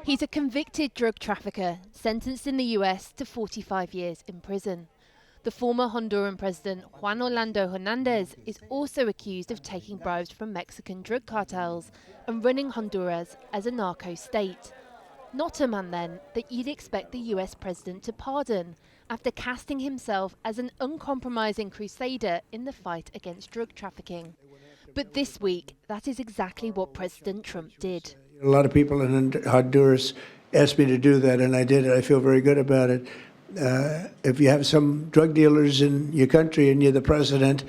He's a convicted drug trafficker, sentenced in the US to 45 years in prison. The former Honduran President Juan Orlando Hernández is also accused of taking bribes from Mexican drug cartels and running Honduras as a narco state. Not a man then that you'd expect the US president to pardon after casting himself as an uncompromising crusader in the fight against drug trafficking. But this week, that is exactly what President Trump did. A lot of people in Honduras asked me to do that, and I did it. I feel very good about it. If you have some drug dealers in your country and you're the president,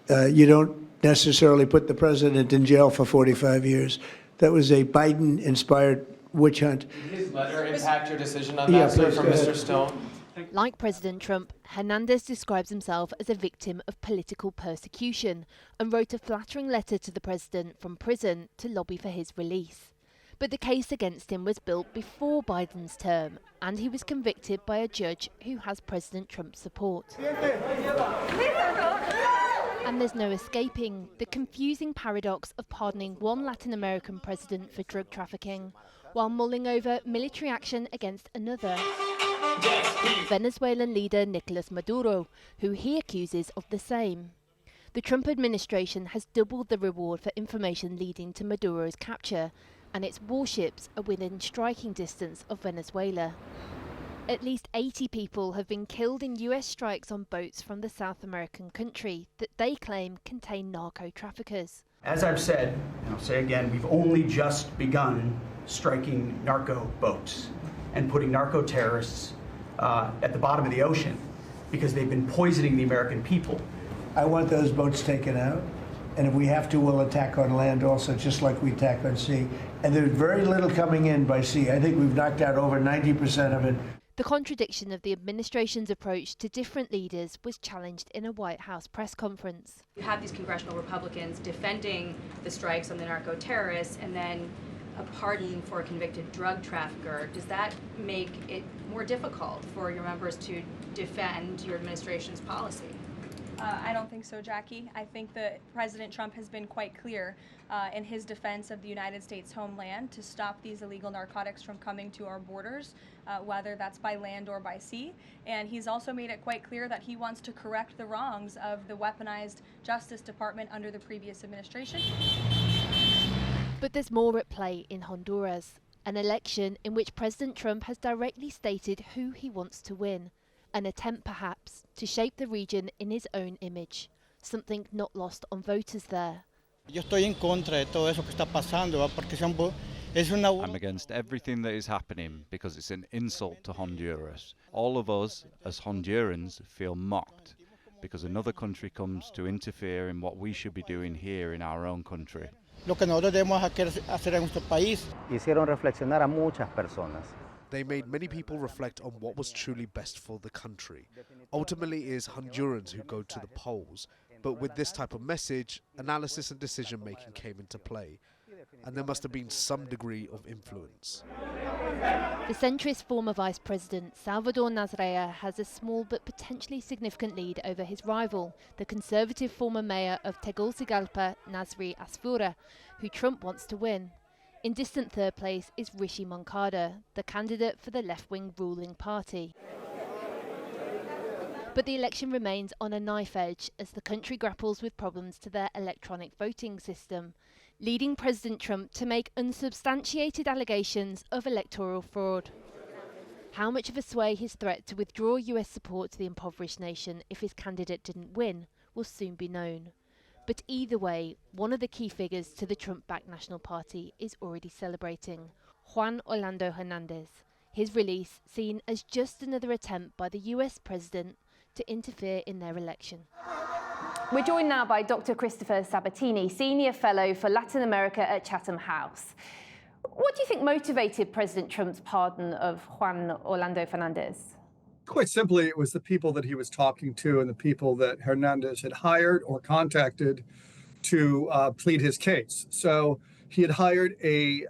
you don't necessarily put the president in jail for 45 years. That was a Biden-inspired witch hunt. Did his letter impact your decision on that, sir, from Mr. Stone? Like President Trump, Hernández describes himself as a victim of political persecution and wrote a flattering letter to the president from prison to lobby for his release. But the case against him was built before Biden's term, and he was convicted by a judge who has President Trump's support. And there's no escaping the confusing paradox of pardoning one Latin American president for drug trafficking, while mulling over military action against another, Venezuelan leader Nicolas Maduro, who he accuses of the same. The Trump administration has doubled the reward for information leading to Maduro's capture, and its warships are within striking distance of Venezuela. At least 80 people have been killed in US strikes on boats from the South American country that they claim contain narco traffickers. As I've said, and I'll say again, we've only just begun striking narco boats and putting narco terrorists at the bottom of the ocean because they've been poisoning the American people. I want those boats taken out, and if we have to, we'll attack on land also, just like we attack on sea. And there's very little coming in by sea. I think we've knocked out over 90% of it. The contradiction of the administration's approach to different leaders was challenged in a White House press conference. You have these congressional Republicans defending the strikes on the narco-terrorists and then a pardon for a convicted drug trafficker. Does that make it more difficult for your members to defend your administration's policy? I don't think so, Jackie. I think that President Trump has been quite clear in his defense of the United States homeland to stop these illegal narcotics from coming to our borders, whether that's by land or by sea. And he's also made it quite clear that he wants to correct the wrongs of the weaponized Justice Department under the previous administration. But there's more at play in Honduras, an election in which President Trump has directly stated who he wants to win. An attempt, perhaps, to shape the region in his own image, something not lost on voters there. I'm against everything that is happening because it's an insult to Honduras. All of us, as Hondurans, feel mocked because another country comes to interfere in what we should be doing here in our own country. Hicieron reflexionar a muchas personas. They made many people reflect on what was truly best for the country. Ultimately, it is Hondurans who go to the polls. But with this type of message, analysis and decision-making came into play. And there must have been some degree of influence. The centrist former Vice President Salvador Nasralla has a small but potentially significant lead over his rival, the conservative former mayor of Tegucigalpa, Nasri Asfura, who Trump wants to win. In distant third place is Rishi Moncada, the candidate for the left-wing ruling party. But the election remains on a knife edge as the country grapples with problems to their electronic voting system, leading President Trump to make unsubstantiated allegations of electoral fraud. How much of a sway his threat to withdraw US support to the impoverished nation if his candidate didn't win will soon be known. But either way, one of the key figures to the Trump-backed National Party is already celebrating, Juan Orlando Hernández. His release seen as just another attempt by the US president to interfere in their election. We're joined now by Dr. Christopher Sabatini, Senior Fellow for Latin America at Chatham House. What do you think motivated President Trump's pardon of Juan Orlando Hernández? Quite simply, it was the people that he was talking to and the people that Hernández had hired or contacted to plead his case. So he had hired a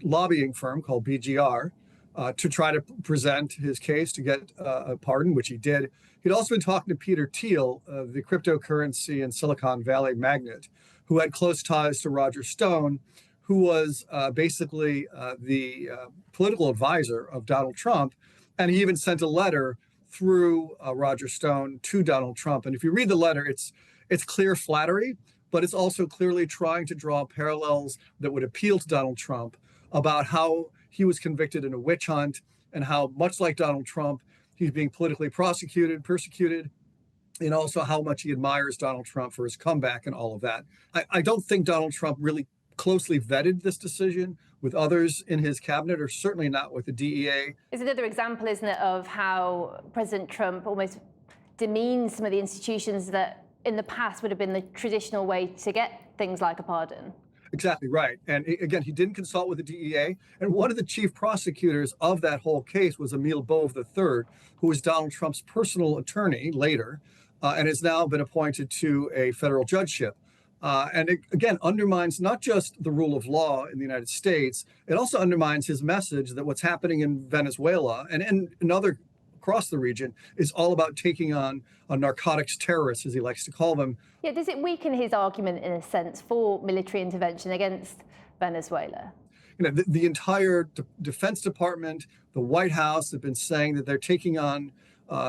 lobbying firm called BGR to try to present his case to get a pardon, which he did. He'd also been talking to Peter Thiel, the cryptocurrency and Silicon Valley magnate, who had close ties to Roger Stone, who was basically the political advisor of Donald Trump. And he even sent a letter through Roger Stone to Donald Trump. And if you read the letter, it's clear flattery, but it's also clearly trying to draw parallels that would appeal to Donald Trump about how he was convicted in a witch hunt and how, much like Donald Trump, he's being politically persecuted, and also how much he admires Donald Trump for his comeback and all of that. I don't think Donald Trump really closely vetted this decision with others in his cabinet, or certainly not with the DEA. It's another example, isn't it, of how President Trump almost demeans some of the institutions that in the past would have been the traditional way to get things like a pardon. Exactly right. And again, he didn't consult with the DEA. And one of the chief prosecutors of that whole case was Emil Bove III, who was Donald Trump's personal attorney later, and has now been appointed to a federal judgeship. And it, again, undermines not just the rule of law in the United States, it also undermines his message that what's happening in Venezuela and in other across the region is all about taking on narcotics terrorists, as he likes to call them. Yeah, does it weaken his argument, in a sense, for military intervention against Venezuela? You know, the entire Defense Department, the White House have been saying that they're taking on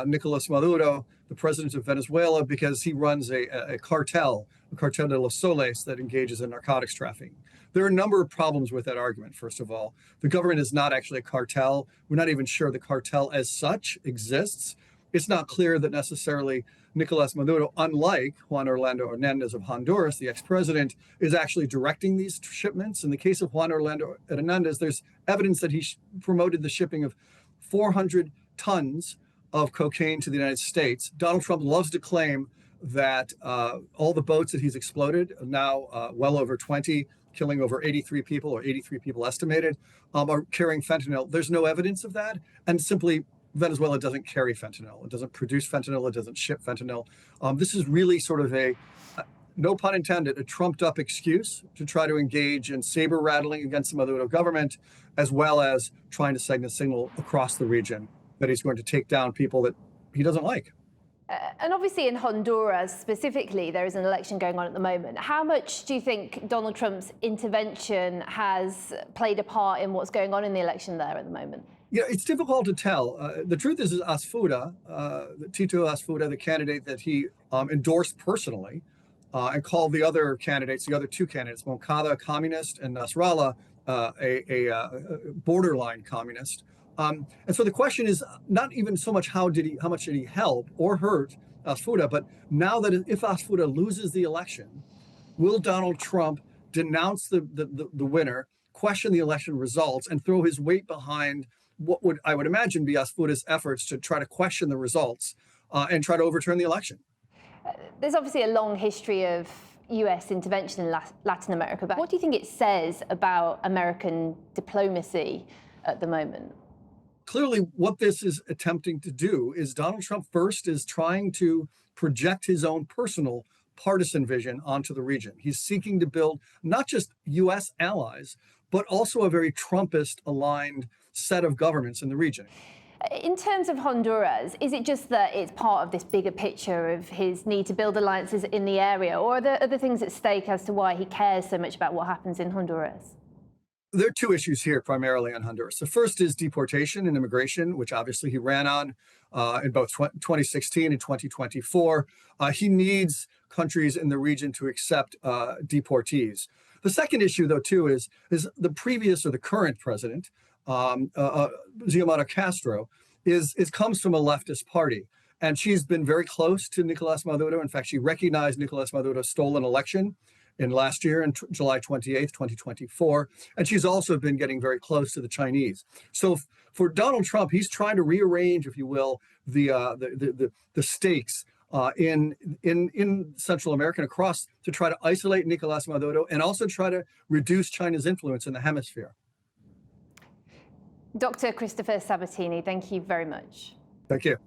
Nicolas Maduro, the president of Venezuela, because he runs a cartel de los Soles, that engages in narcotics trafficking. There are a number of problems with that argument. First of all, the government is not actually a cartel. We're not even sure the cartel as such exists. It's not clear that necessarily Nicolas Maduro, unlike Juan Orlando Hernández of Honduras, the ex-president, is actually directing these shipments. In the case of Juan Orlando Hernández, there's evidence that he promoted the shipping of 400 tons of cocaine to the United States. Donald Trump loves to claim that all the boats that he's exploded, now well over 20, killing over 83 people, or 83 people estimated, are carrying fentanyl. There's no evidence of that. And simply, Venezuela doesn't carry fentanyl. It doesn't produce fentanyl. It doesn't ship fentanyl. This is really sort of no pun intended, a trumped up excuse to try to engage in saber-rattling against the Maduro government, as well as trying to send a signal across the region that he's going to take down people that he doesn't like. And obviously in Honduras specifically, there is an election going on at the moment. How much do you think Donald Trump's intervention has played a part in what's going on in the election there at the moment? Yeah, it's difficult to tell. The truth is Asfuda, Tito Asfuda, the candidate that he endorsed personally, and called the other candidates, the other two candidates, Moncada, a communist, and Nasrallah, a borderline communist. And so the question is not even so much how much did he help or hurt Asfuda, but now that if Asfuda loses the election, will Donald Trump denounce the winner, question the election results, and throw his weight behind what I would imagine be Asfuda's efforts to try to question the results and try to overturn the election? There's obviously a long history of US intervention in Latin America, but what do you think it says about American diplomacy at the moment? Clearly, what this is attempting to do is Donald Trump first is trying to project his own personal partisan vision onto the region. He's seeking to build not just US allies, but also a very Trumpist-aligned set of governments in the region. In terms of Honduras, is it just that it's part of this bigger picture of his need to build alliances in the area, or are there other things at stake as to why he cares so much about what happens in Honduras? There are two issues here primarily on Honduras. The first is deportation and immigration, which obviously he ran on in both 2016 and 2024. He needs countries in the region to accept deportees. The second issue, though, too, is the previous or the current president, Xiomara Castro, comes from a leftist party. And she's been very close to Nicolas Maduro. In fact, she recognized Nicolas Maduro's stolen election in last year, in July 28th, 2024. And she's also been getting very close to the Chinese. So for Donald Trump, he's trying to rearrange, if you will, the stakes in Central America and across to try to isolate Nicolas Maduro and also try to reduce China's influence in the hemisphere. Dr. Christopher Sabatini, thank you very much. Thank you.